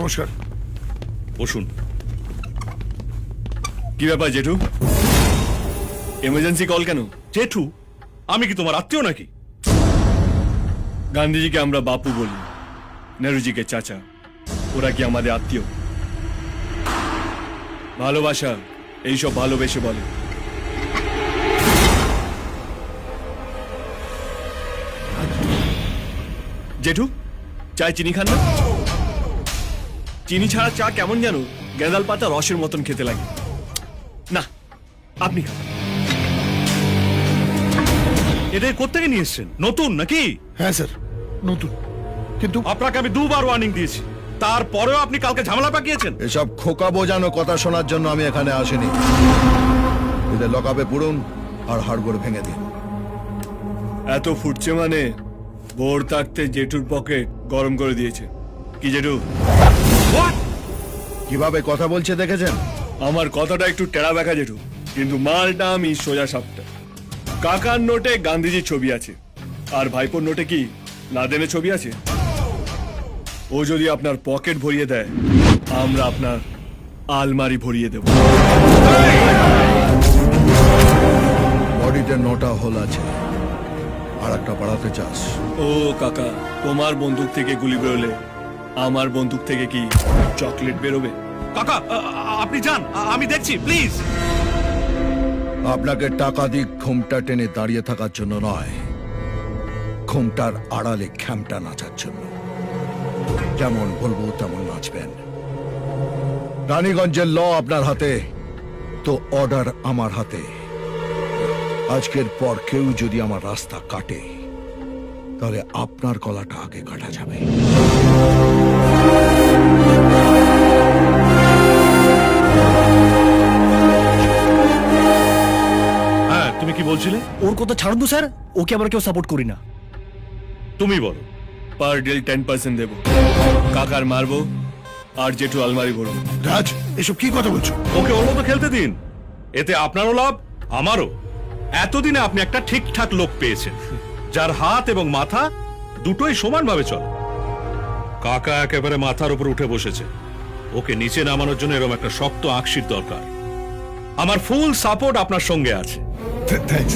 নমস্কার। বসুন। কি ব্যাপার জেঠু, এমার্জেন্সি কল কেন? জেঠু, আমি কি তোমার আত্মীয় নাকি? গান্ধীজিকে আমরা বাপু বলি, নেহরুজিকে চাচা। ওরা কি আমাদের আত্মীয়? ভালোবাসা এইসব ভালোবেসে বলে। জেঠু, চায় চিনি খান না? চিনি ছাড়া চা কেমন যেন গেঁদাল পাতা রসের মতন খেতে লাগে। না, আপনি খান। এদের কোত্থেকে নিয়ে এসছেন? নতুন নাকি? হ্যাঁ স্যার, নতুন। কিন্তু আপনাকে আমি দুবার ওয়ার্নিং দিয়েছি, তারপরেও আপনি কালকে ঝামেলা পাকিয়েছেন। এসব খোকা বোঝানো কথা শোনার জন্য আমি এখানে আসিনি। এদের লকাপে পুরুন আর হাড়গোড় ভেঙে দিন। এত ফুটছে মানে ভোর থাকতে জেঠুর পকেট গরম করে দিয়েছে। কি জেঠু? কিভাবে কথা বলছে দেখেছেন? আমার কথাটা একটু টেরা ব্যাখা জেঠু, কিন্তু মালটা আমি সোজা সাপটা। কাকার নোটে গান্ধীজির ছবি আছে, আর ভাইপোর নোটে কি লাদেনের ছবি আছে? ও যদি আপনার পকেট ভরিয়ে দেয়, আমরা আপনার আলমারি ভরিয়ে দেব। বডিতে 9টা হোল আছে, আর একটা বাড়াতে চাস? ও কাকা, তোমার বন্দুক থেকে গুলি বেরোলে আমার বন্দুক থেকে কি চকলেট বেরোবে? কাকা, আপনি যান, আমি দেখছি, প্লিজ। আপনাকে টাকা দিক ঘুমটা টেনে দাঁড়িয়ে থাকার জন্য নয়, ঘুমটার আড়ালে খ্যামটা নাচার জন্য। যেমন বলবো তেমন নাচবেন। রানীগঞ্জের ল আপনার হাতে, তো অর্ডার আমার হাতে। আজকের পর কেউ যদি আমার রাস্তা কাটে, তাহলে আপনার গলাটা আগে কাটা যাবে। হ্যাঁ, তুমি কি বলছিলে? ওর কথা ছাড়ুন তো স্যার, ওকে আমরা কেউ সাপোর্ট করি না। তুমি বলো। পার ডিল 10% দেবো। কাকার মারবো আর জেঠু আলমারি ভরবো। রাজ, এসব কি কথা বলছো? ওকে ওর মতো খেলতে দিন, এতে আপনারও লাভ আমারও। এতদিনে আপনি একটা ঠিকঠাক লোক পেয়েছেন, যার হাত এবং মাথা দুটোই সমানভাবে চলে। কাকা একেবারে মাথার উপর উঠে বসেছে, ওকে নিচে নামানোর জন্য এরকম একটা শক্ত আকশির দরকার। আমার ফুল সাপোর্ট আপনার সঙ্গে আছে। থ্যাঙ্কস।